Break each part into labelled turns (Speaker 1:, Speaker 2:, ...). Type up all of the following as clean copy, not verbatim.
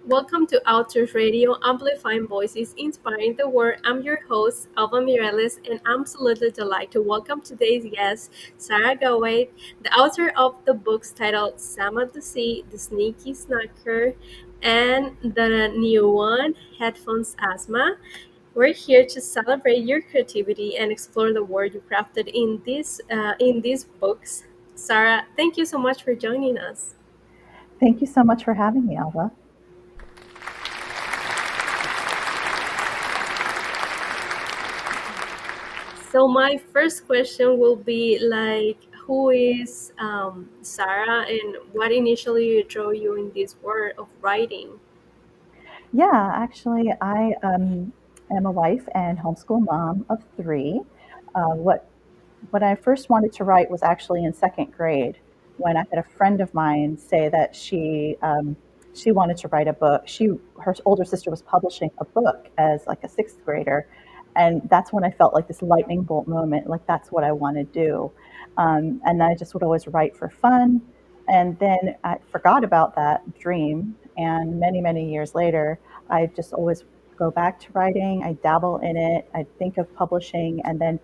Speaker 1: Welcome to Outdoors Radio, amplifying voices, inspiring the world. I'm your host, Alba Mireles, and I'm absolutely delighted to welcome today's guest, Sarah Gowayed, the author of the books titled Samah the Seed, The Sneaky Snacker, and the new one, Headphones Asthma. We're here to celebrate your creativity and explore the world you crafted in these books. Sarah, thank you so much for joining us.
Speaker 2: Thank you so much for having me, Alva.
Speaker 1: So my first question will be like, who is Sarah, and what initially drew you in this world of writing?
Speaker 2: Yeah, actually, I am a wife and homeschool mom of three. What I first wanted to write was actually in second grade when I had a friend of mine say that she wanted to write a book. Her older sister was publishing a book as like a sixth grader, and that's when I felt like this lightning bolt moment, like that's what I want to do. And I just would always write for fun, and then I forgot about that dream. And many years later, I just always go back to writing. I dabble in it. I think of publishing, and then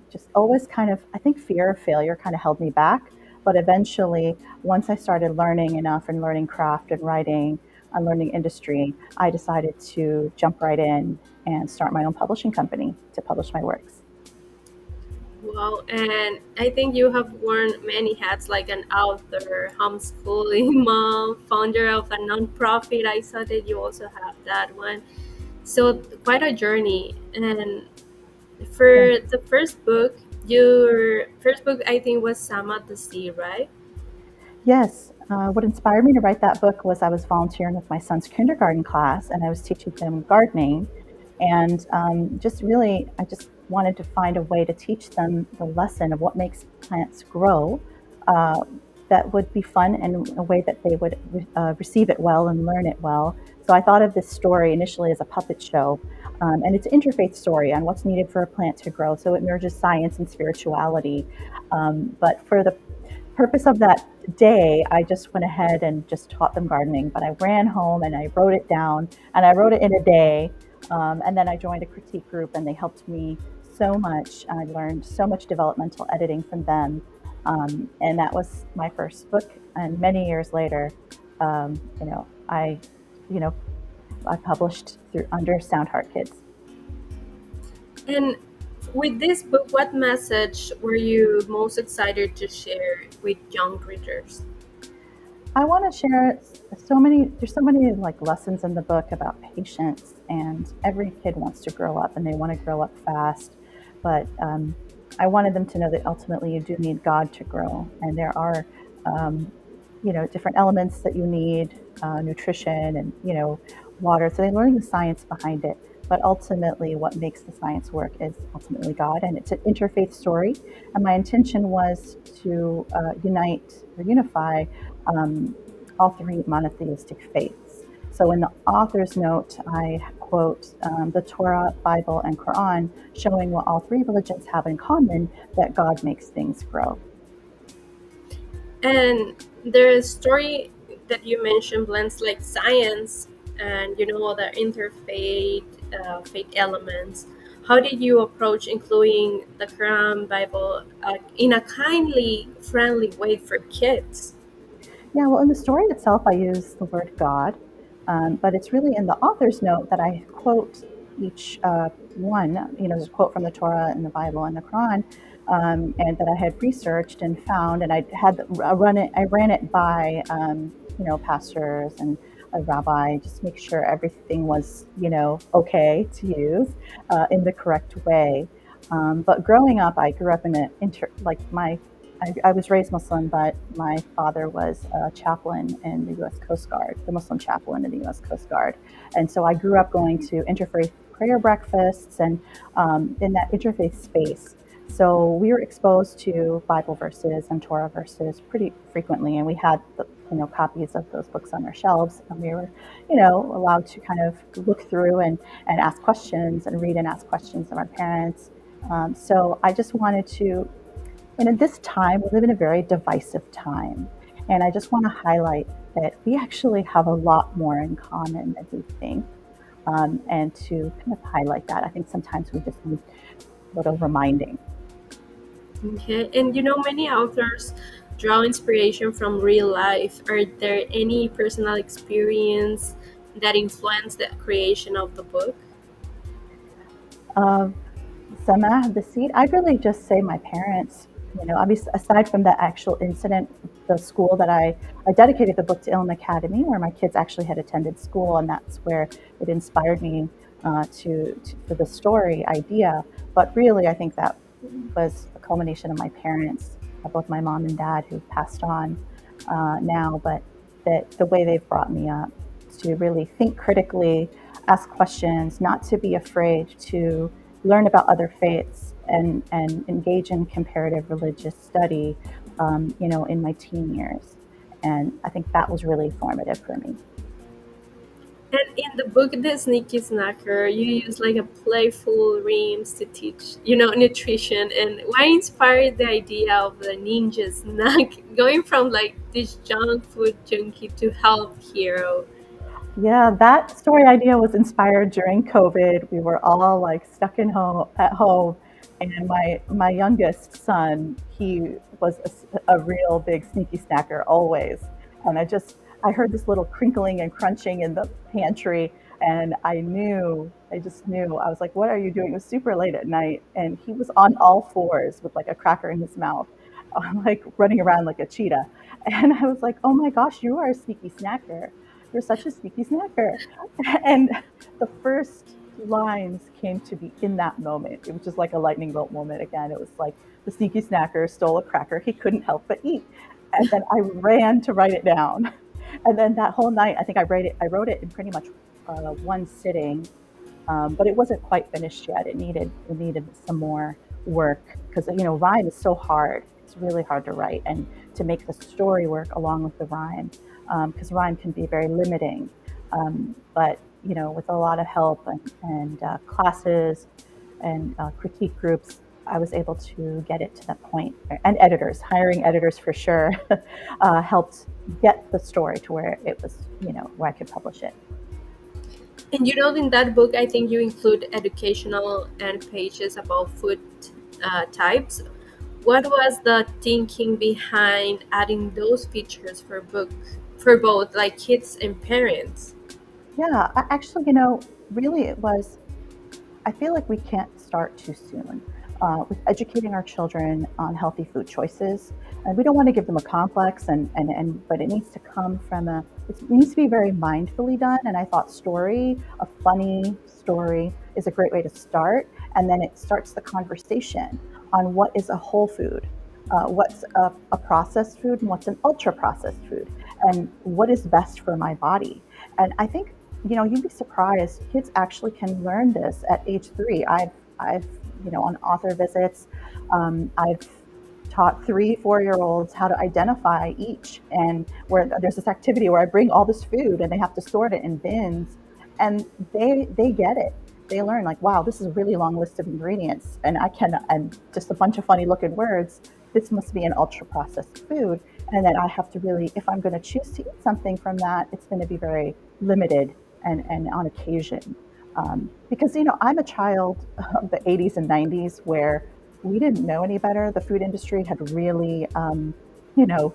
Speaker 2: just always kind of, I think fear of failure kind of held me back. But eventually, once I started learning enough and learning craft and writing and learning industry, I decided to jump right in and start my own publishing company to publish my works.
Speaker 1: Wow, and I think you have worn many hats like an author, homeschooling mom, founder of a nonprofit. I saw that you also have that one. So quite a journey. And
Speaker 2: Yeah.
Speaker 1: for the first book, your first book I think was Sama the Seed, right?
Speaker 2: Yes. What inspired me to write that book was I was volunteering with my son's kindergarten class and I was teaching them gardening. And just really, I just wanted to find a way to teach them the lesson of what makes plants grow uh, that would be fun and a way that they would receive it well and learn it well. So I thought of this story initially as a puppet show. And it's an interfaith story on what's needed for a plant to grow. So it merges science and spirituality. But for the purpose of that day, I just went ahead and just taught them gardening. But I ran home and I wrote it down, and I wrote it in a day. And then I joined a critique group, and they helped me so much. I learned so much developmental editing from them. And that was my first book. And many years later, um, you know, I, you know, I published through under Soundheart Kids.
Speaker 1: And with this book, what message were you most excited to share with young readers?
Speaker 2: I want to share so many, there's so many like lessons in the book about patience, and every kid wants to grow up and they want to grow up fast. But I wanted them to know that ultimately you do need God to grow. And there are, um, different elements that you need, nutrition and, water. So they're learning the science behind it. But ultimately, what makes the science work is ultimately God. And it's an interfaith story. And my intention was to unite or unify um, all three monotheistic faiths. So in the author's note, I quote the Torah, Bible, and Quran, showing what all three religions have in common, that God makes things grow.
Speaker 1: And the story that you mentioned blends like science and the interfaith faith elements. How did you approach including the Quran, Bible in a kindly, friendly way for kids?
Speaker 2: Yeah, well, in the story itself, I use the word God, but it's really in the author's note that I quote each one. There's a quote from the Torah and the Bible and the Quran, and that I had researched and found, and I had run it. I ran it by pastors and a rabbi, just to make sure everything was okay to use in the correct way. But growing up, I grew up in a like my I was raised Muslim, but my father was a chaplain in the U.S. Coast Guard, the Muslim chaplain in the U.S. Coast Guard. And so I grew up going to interfaith prayer breakfasts and in that interfaith space. So we were exposed to Bible verses and Torah verses pretty frequently, and we had copies of those books on our shelves, and we were allowed to kind of look through and ask questions and read and ask questions of our parents. So I just wanted to, and at this time, we live in a very divisive time. And I just want to highlight that we actually have a lot more in common than we think. And to kind of highlight that, I think sometimes we just need a little reminding.
Speaker 1: Okay, and many authors draw inspiration from real life. Are there any personal experience that influenced the creation of the book?
Speaker 2: Uh, Samah the Seed, I'd really just say my parents. I mean, aside from the actual incident, the school that I dedicated the book to Ilm Academy, where my kids actually had attended school, and that's where it inspired me for the story idea. But really, I think that was a culmination of my parents, both my mom and dad, who passed on now, but that the way they've brought me up to really think critically, ask questions, not to be afraid to learn about other faiths and engage in comparative religious study, in my teen years. And I think that was really formative for me.
Speaker 1: And in the book, The Sneaky Snacker, you use like a playful rhymes to teach, nutrition. And why inspired the idea of the ninja snack, going from like this junk food junkie to health hero?
Speaker 2: Yeah, that story idea was inspired during COVID. We were all like stuck in home at home, and my youngest son, he was a real big sneaky snacker always. And I heard this little crinkling and crunching in the pantry, and I just knew. I was like, "What are you doing?" It was super late at night, and he was on all fours with like a cracker in his mouth, like running around like a cheetah. And I was like, "Oh my gosh, you are a sneaky snacker. You're such a sneaky snacker." And the first lines came to be in that moment. It was just like a lightning bolt moment again. It was like the sneaky snacker stole a cracker he couldn't help but eat. And then I ran to write it down. And then that whole night, I think I wrote it in pretty much one sitting, but it wasn't quite finished yet. It needed some more work because rhyme is so hard. It's really hard to write and to make the story work along with the rhyme, because rhyme can be very limiting. But with a lot of help and classes and critique groups, I was able to get it to that point. And editors, hiring editors for sure, helped get the story to where it was, where I could publish it.
Speaker 1: And in that book, I think you include educational and pages about food types. What was the thinking behind adding those features for both like kids and parents?
Speaker 2: Yeah, actually, really it was. I feel like we can't start too soon with educating our children on healthy food choices. And we don't want to give them a complex, but it needs to come from it needs to be very mindfully done. And I thought a funny story, is a great way to start. And then it starts the conversation on what is a whole food, what's a processed food, and what's an ultra processed food, and what is best for my body. And I think you'd be surprised. Kids actually can learn this at age 3. I've on author visits, I've taught 3, 4 year olds how to identify each, and where there's this activity where I bring all this food and they have to sort it in bins, and they get it. They learn like, wow, this is a really long list of ingredients, and just a bunch of funny looking words. This must be an ultra processed food, and then I have to really, if I'm going to choose to eat something from that, it's going to be very limited and on occasion. Because I'm a child of the 80s and 90s where we didn't know any better. The food industry had really, you know,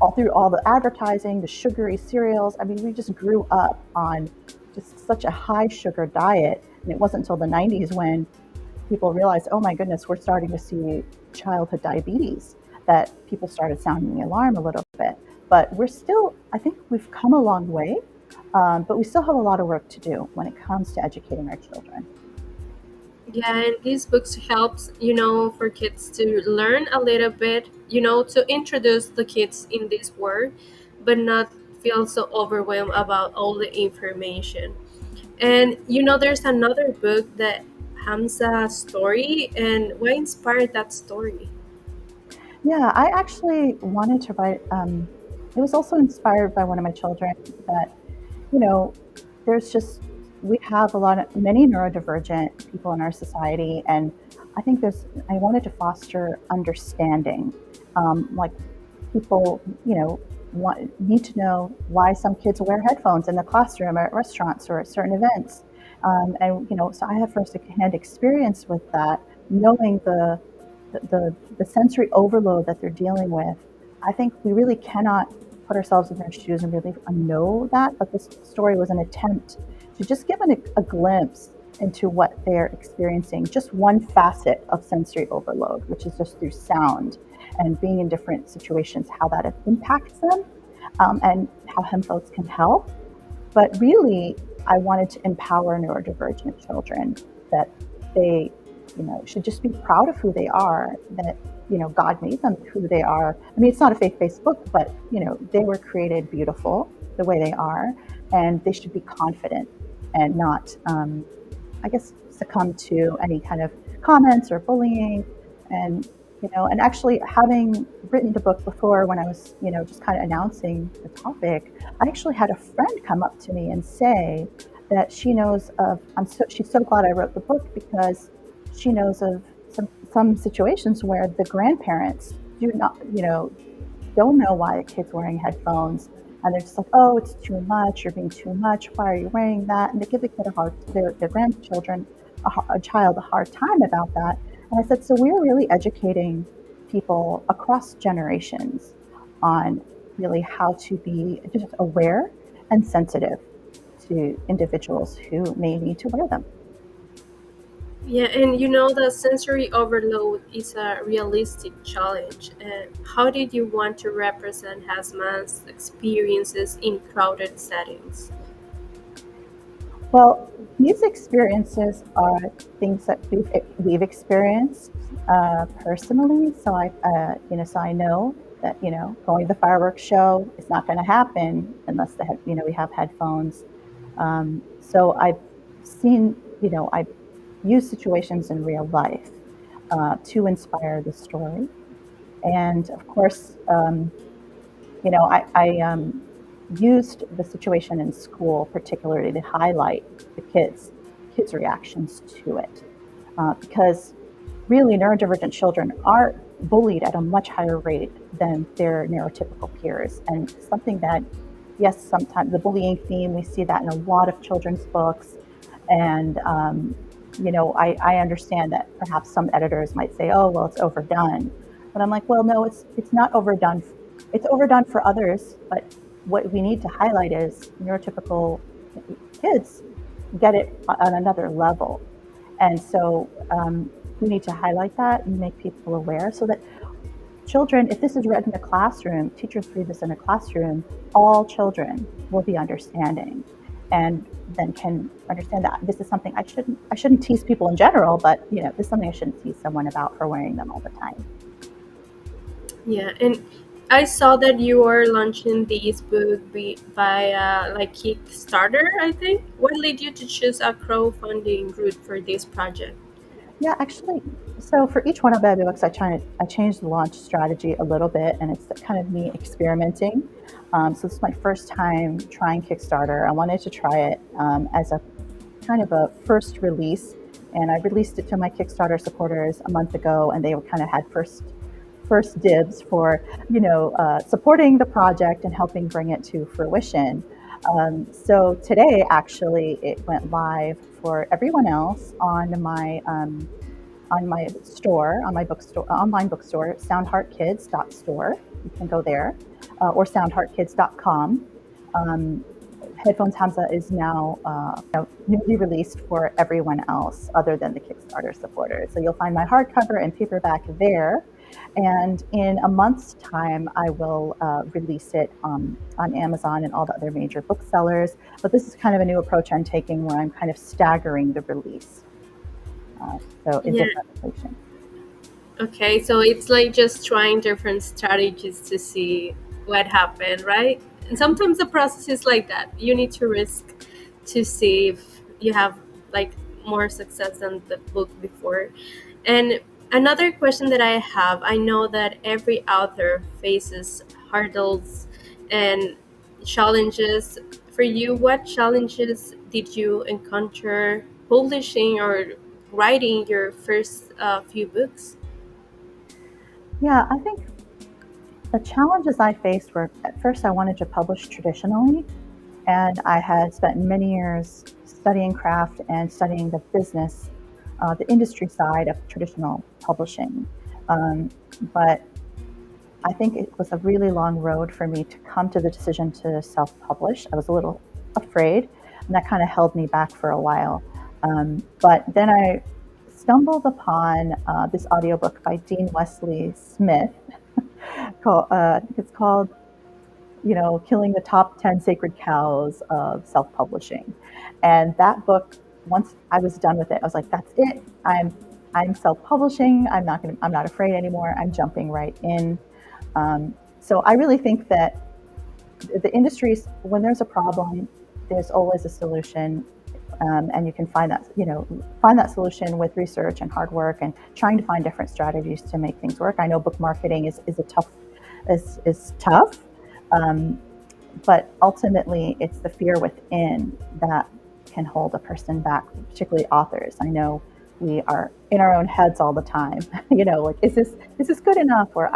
Speaker 2: all through all the advertising, the sugary cereals. I mean, we just grew up on just such a high sugar diet. And it wasn't until the 90s when people realized, oh my goodness, we're starting to see childhood diabetes, that people started sounding the alarm a little bit. But I think we've come a long way, but we still have a lot of work to do when it comes to educating our children.
Speaker 1: Yeah, and these books helps, for kids to learn a little bit, to introduce the kids in this world, but not feel so overwhelmed about all the information. And there's another book, that Hamza story, and what inspired that story?
Speaker 2: Yeah, I actually wanted to write. It was also inspired by one of my children that, you know, there's just, we have many neurodivergent people in our society. And I wanted to foster understanding. Like people, need to know why some kids wear headphones in the classroom or at restaurants or at certain events. And so I have first-hand experience with that, knowing the sensory overload that they're dealing with. I think we really cannot put ourselves in their shoes and really know that. But this story was an attempt to just give a glimpse into what they're experiencing, just one facet of sensory overload, which is just through sound and being in different situations, how that impacts them, and how headphones can help. But really, I wanted to empower neurodivergent children that they, should just be proud of who they are, that, God made them who they are. I mean, it's not a faith-based book, but, they were created beautiful the way they are, and they should be confident and not, I guess, succumb to any kind of comments or bullying. And actually, having written the book before, when I was, just kind of announcing the topic, I actually had a friend come up to me and say that she knows of, she's so glad I wrote the book, because she knows of some situations where the grandparents do not, don't know why a kid's wearing headphones, and they're just like, oh, it's too much, you're being too much, why are you wearing that? And they give the kid their grandchildren, a child, a hard time about that. And I said, so we're really educating people across generations on really how to be just aware and sensitive to individuals who may need to wear them.
Speaker 1: Yeah, and the sensory overload is a realistic challenge. And how did you want to represent Hasman's experiences in crowded settings?
Speaker 2: Well, these experiences are things that we've experienced personally. So I know that going to the fireworks show is not going to happen unless we have headphones. So I've seen, I've used situations in real life to inspire the story, and of course, I used the situation in school particularly to highlight the kids' reactions to it, because really neurodivergent children are bullied at a much higher rate than their neurotypical peers, and something that, yes, sometimes the bullying theme, we see that in a lot of children's books. And I understand that perhaps some editors might say, oh, well, it's overdone, but I'm like, well, no, it's not overdone. It's overdone for others, but what we need to highlight is neurotypical kids get it on another level. And so we need to highlight that and make people aware, so that children, if this is read in a classroom, teachers read this in a classroom, all children will be understanding, and then can understand that this is something I shouldn't tease people in general, but this is something I shouldn't tease someone about for wearing them all the time.
Speaker 1: Yeah, and I saw that you are launching this book via like Kickstarter, I think. What led you to choose a crowdfunding route for this project?
Speaker 2: Yeah, actually, so for each one of my books, I change the launch strategy a little bit, and it's kind of me experimenting. So this is my first time trying Kickstarter. I wanted to try it as a kind of a first release, and I released it to my Kickstarter supporters a month ago, and they were kind of had first dibs for supporting the project and helping bring it to fruition. So today, actually, it went live for everyone else on my store, on my bookstore, online bookstore, soundheartkids.store. You can go there, or soundheartkids.com. Um, Headphones Hamza is now newly released for everyone else other than the Kickstarter supporters. So you'll find my hardcover and paperback there. And in a month's time, I will release it on Amazon and all the other major booksellers. But this is kind of a new approach I'm taking, where I'm kind of staggering the release. So in
Speaker 1: Yeah.
Speaker 2: different locations.
Speaker 1: Okay, so it's like just trying different strategies to see what happened, right? And sometimes the process is like that. You need to risk to see if you have like more success than the book before. And another question that I have, I know that every author faces hurdles and challenges. For you, what challenges did you encounter publishing or writing your first few books?
Speaker 2: Yeah, I think The challenges I faced were, at first, I wanted to publish traditionally, and I had spent many years studying craft and studying the business, the industry side of traditional publishing. Um, but I think it was a really long road for me to come to the decision to self publish. I was a little afraid, and that kind of held me back for a while. But then I stumbled upon this audiobook by Dean Wesley Smith. I think it's called, Killing the Top 10 Sacred Cows of Self-Publishing. And that book, once I was done with it, I was like, that's it. I'm self-publishing. I'm not afraid anymore. I'm jumping right in. So I really think that the industries, when there's a problem, there's always a solution. And you can find that solution with research and hard work and trying to find different strategies to make things work. I know book marketing is tough, um, but ultimately it's the fear within that can hold a person back, particularly authors. I know we are in our own heads all the time. Like, is this good enough? Or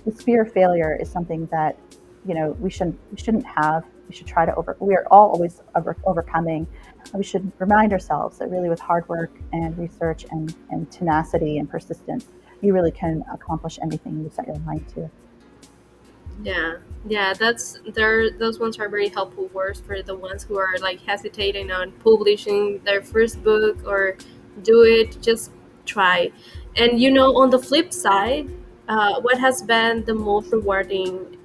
Speaker 2: this fear of failure is something that we shouldn't have. We should try to we are all always overcoming. We should remind ourselves that really with hard work and research and tenacity and persistence, you really can accomplish anything you set your mind to.
Speaker 1: Yeah, yeah, that's there. Those ones are very helpful words for the ones who are like hesitating on publishing their first book or do it. Just try. And on the flip side, what has been the most rewarding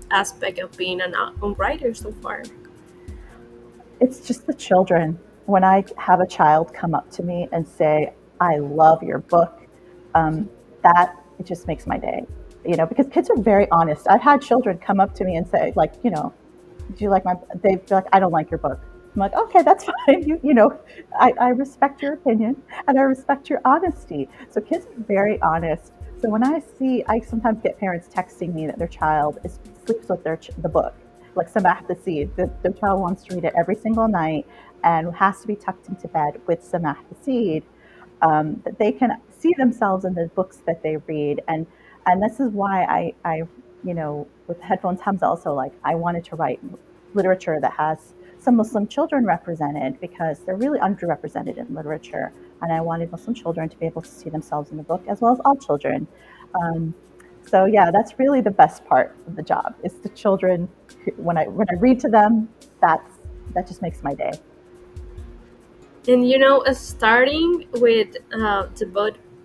Speaker 1: aspect of being a writer so far?
Speaker 2: It's just the children. When I have a child come up to me and say, "I love your book," um, that it just makes my day. Because kids are very honest. I've had children come up to me and say, like, do you like my? They'd be like, I don't like your book. I'm like, okay, that's fine. I respect your opinion and I respect your honesty. So kids are very honest. So when I sometimes get parents texting me that their child sleeps with the book, like Samah the Seed. Their child wants to read it every single night and has to be tucked into bed with Samah the Seed, that they can see themselves in the books that they read. And this is why with Headphones Hamza also, like, I wanted to write literature that has some Muslim children represented, because they're really underrepresented in literature. And I wanted Muslim children to be able to see themselves in the book, as well as all children. Um, so yeah, that's really the best part of the job, is the children. When I read to them, that just makes my day.
Speaker 1: And starting with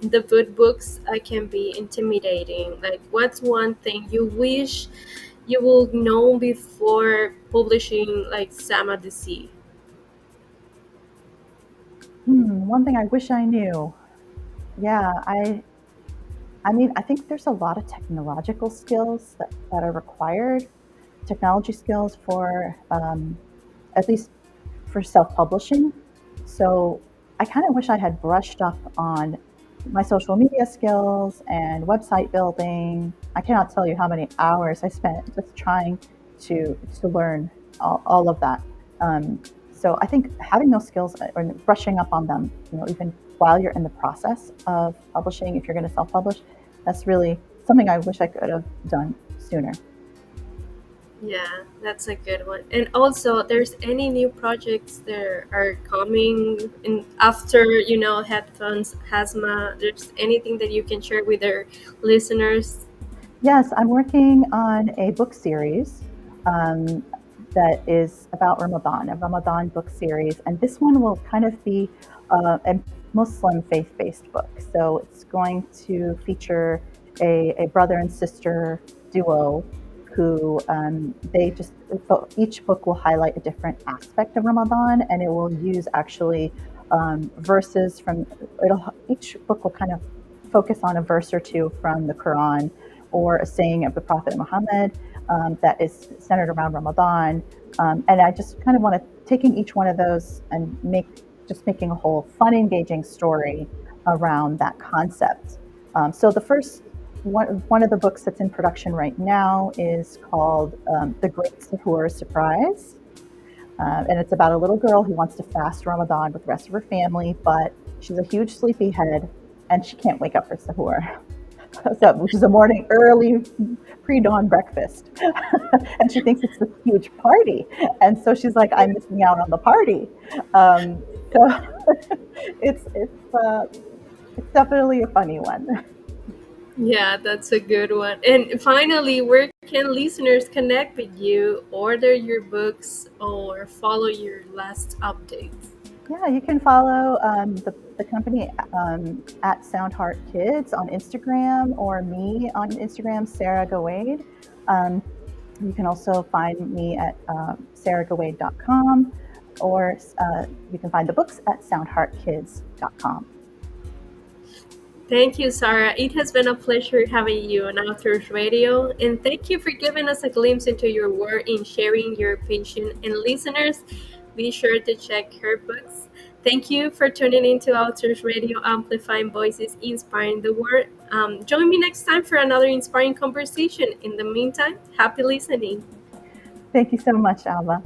Speaker 1: the book books can be intimidating. Like, what's one thing you wish you will know before publishing like Samah the Seed?
Speaker 2: One thing I wish I knew. Yeah, I mean, I think there's a lot of technological skills that are required, technology skills for, at least for self-publishing. So I kind of wish I had brushed up on my social media skills and website building. I cannot tell you how many hours I spent just trying to learn all of that. Um, so I think having those skills or brushing up on them, even while you're in the process of publishing, if you're going to self-publish, that's really something I wish I could have done sooner.
Speaker 1: Yeah, that's a good one. And also, there's any new projects that are coming in after Headphones Hasma. There's anything that you can share with our listeners?
Speaker 2: Yes, I'm working on a book series, um, that is about Ramadan, a Ramadan book series. And this one will kind of be a Muslim faith based book. So it's going to feature a brother and sister duo who, each book will highlight a different aspect of Ramadan, and it will use actually verses each book will kind of focus on a verse or two from the Quran or a saying of the Prophet Muhammad, that is centered around Ramadan. And I just kind of want to taking each one of those and making a whole fun, engaging story around that concept. So the first one of the books that's in production right now is called The Great Sahur Surprise. And it's about a little girl who wants to fast Ramadan with the rest of her family, but she's a huge sleepyhead and she can't wake up for sahur. So, which is a pre-dawn breakfast. And she thinks it's this huge party. And so she's like, I'm missing out on the party. So uh, it's definitely a funny one.
Speaker 1: Yeah, that's a good one. And finally, where can listeners connect with you, order your books, or follow your last updates?
Speaker 2: Yeah, you can follow the company at Soundheart Kids on Instagram, or me on Instagram, Sarah Gowayed. Um, you can also find me at sarahgowayed.com, or you can find the books at soundheartkids.com.
Speaker 1: Thank you, Sarah. It has been a pleasure having you on Authors Radio, and thank you for giving us a glimpse into your work and sharing your passion. And listeners, be sure to check her books. Thank you for tuning into Authors Radio, amplifying voices, inspiring the world. Join me next time for another inspiring conversation. In the meantime, happy listening.
Speaker 2: Thank you so much, Alba.